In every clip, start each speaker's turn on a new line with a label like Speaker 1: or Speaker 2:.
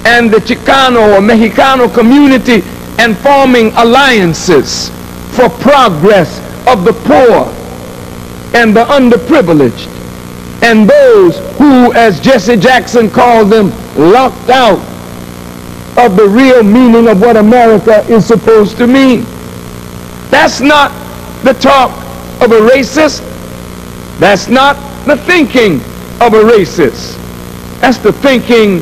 Speaker 1: and the Chicano or Mexicano community and forming alliances for progress of the poor and the underprivileged and those who, as Jesse Jackson called them, locked out of the real meaning of what America is supposed to mean. That's not the talk of a racist. That's not the thinking of a racist. That's the thinking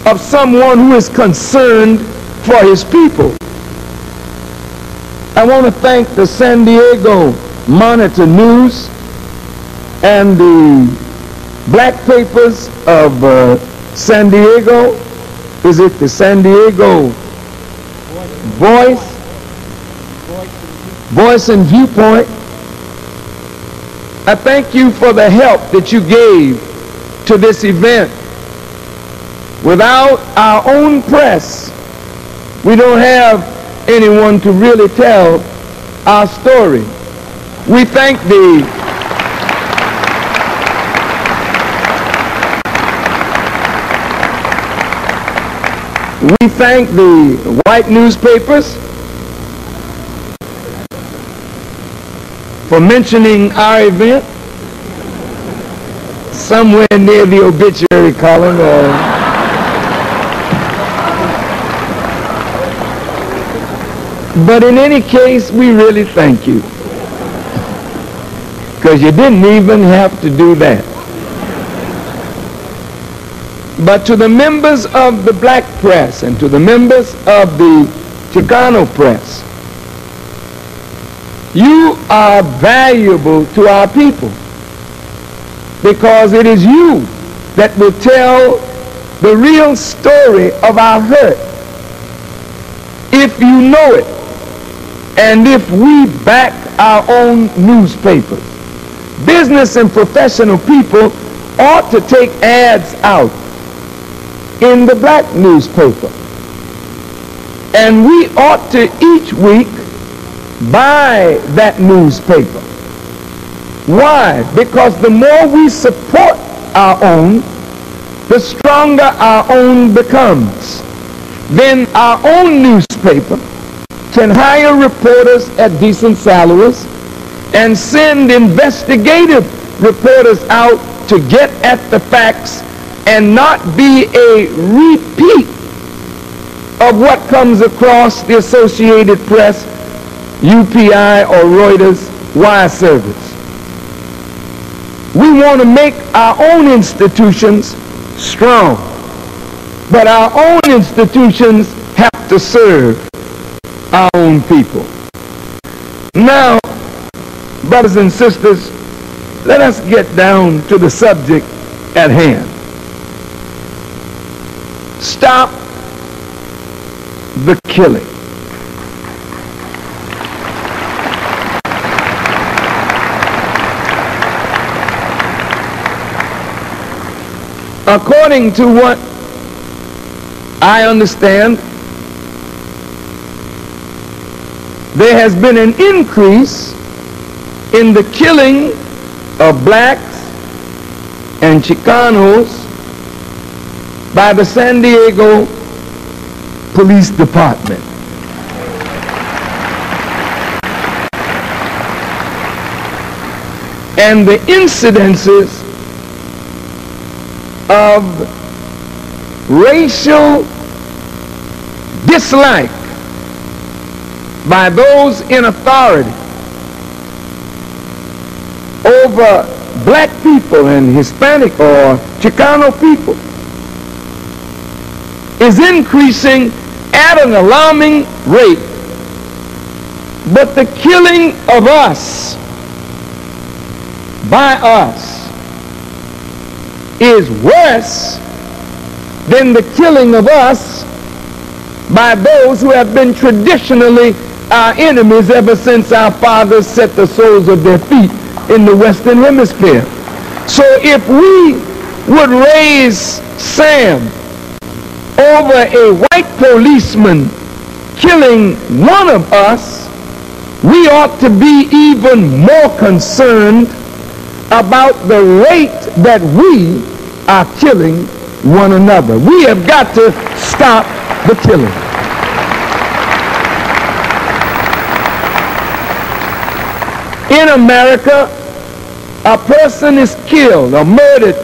Speaker 1: of someone who is concerned for his people. I want to thank the San Diego Monitor News and the black papers of San Diego. Is it the San Diego Voice and Viewpoint? I thank you for the help that you gave to this event. Without our own press, we don't have anyone to really tell our story. We thank the white newspapers for mentioning our event somewhere near the obituary column. But in any case, we really thank you, because you didn't even have to do that. But to the members of the black press and to the members of the Chicano press, you are valuable to our people, because it is you that will tell the real story of our hurt. If you know it, and if we back our own newspapers, business and professional people ought to take ads out in the black newspaper. And we ought to each week buy that newspaper. Why? Because the more we support our own, the stronger our own becomes. Then our own newspaper can hire reporters at decent salaries and send investigative reporters out to get at the facts and not be a repeat of what comes across the Associated Press, UPI, or Reuters wire service. We want to make our own institutions strong, but our own institutions have to serve our own people. Now, brothers and sisters, let us get down to the subject at hand. Stop the killing. According to what I understand, there has been an increase in the killing of blacks and Chicanos by the San Diego Police Department. And the incidences of racial dislike by those in authority over black people and Hispanic or Chicano people is increasing at an alarming rate. But the killing of us by us is worse than the killing of us by those who have been traditionally our enemies ever since our fathers set the soles of their feet in the Western Hemisphere. So if we would raise Sam over a white policeman killing one of us, we ought to be even more concerned about the rate that we are killing one another. We have got to stop the killing. In America, a person is killed or murdered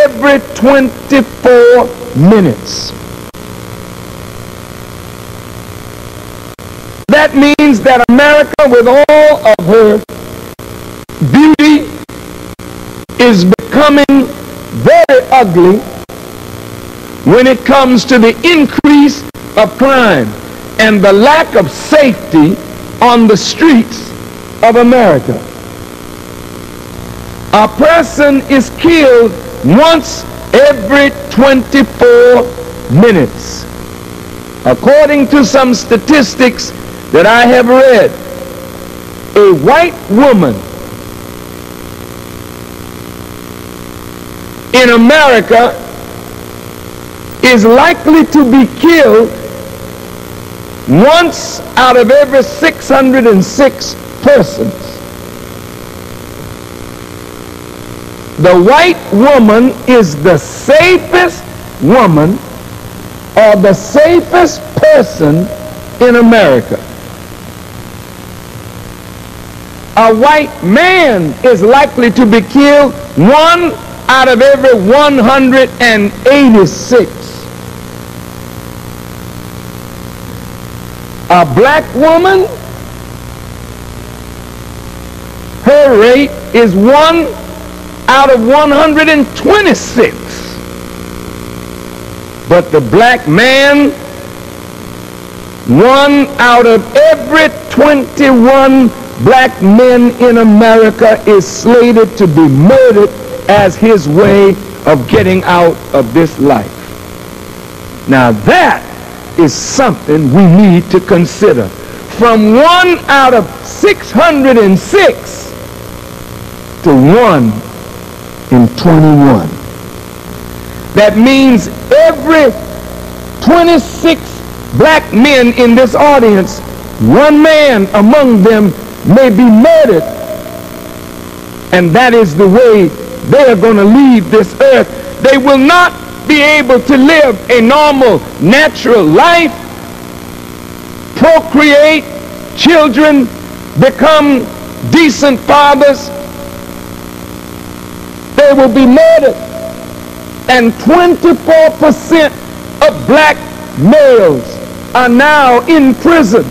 Speaker 1: every 24 minutes. That means that America, with all of her beauty, is becoming very ugly when it comes to the increase of crime and the lack of safety on the streets of America. A person is killed once every 24 minutes. According to some statistics that I have read, a white woman in America is likely to be killed once out of every 606 persons. The white woman is the safest woman or the safest person in America. A white man is likely to be killed one out of every 186. A black woman, her rate is 1 out of 126. But the black man, 1 out of every 21 black men in America is slated to be murdered as his way of getting out of this life. Now that is something we need to consider. From 1 out of 606 to 1 in 21. That means every 26 black men in this audience, one man among them may be murdered. And that is the way they are going to leave this earth. They will not be able to live a normal, natural life, procreate children, become decent fathers. They will be murdered. And 24% of black males are now in prison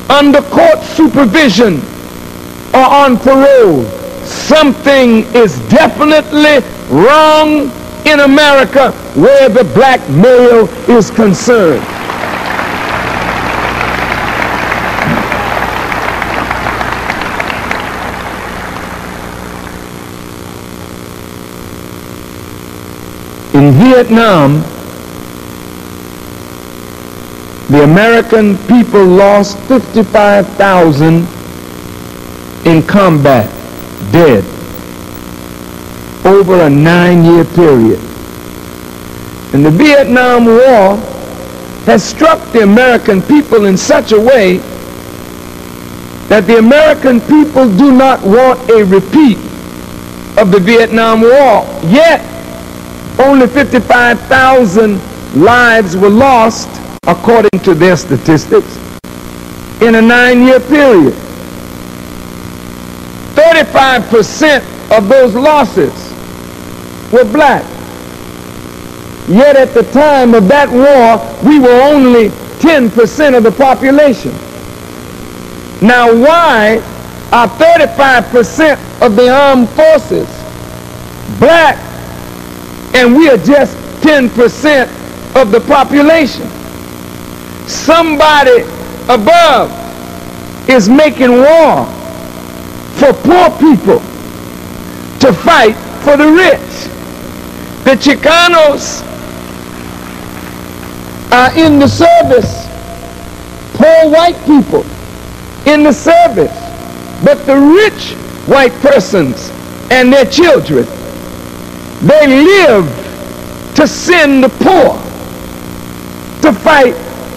Speaker 1: under court supervision or on parole. Something is definitely wrong in America where the black male is concerned. In Vietnam, the American people lost 55,000 in combat, dead, over a 9-year period. And the Vietnam War has struck the American people in such a way that the American people do not want a repeat of the Vietnam War. Yet, only 55,000 lives were lost, according to their statistics, in a 9-year period. 35% of those losses were black. Yet at the time of that war, we were only 10% of the population. Now why are 35% of the armed forces black and we are just 10% of the population? Somebody above is making war for poor people to fight for the rich. The Chicanos are in the service, poor white people in the service, but the rich white persons and their children, they live to send the poor to fight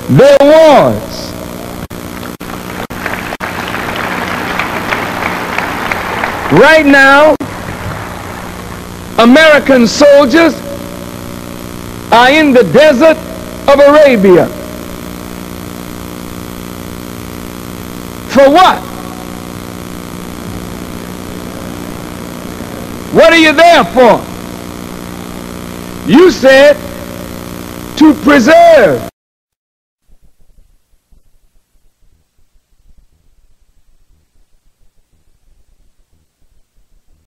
Speaker 1: their wars. Right now, American soldiers are in the desert of Arabia. For what? What are you there for? You said to preserve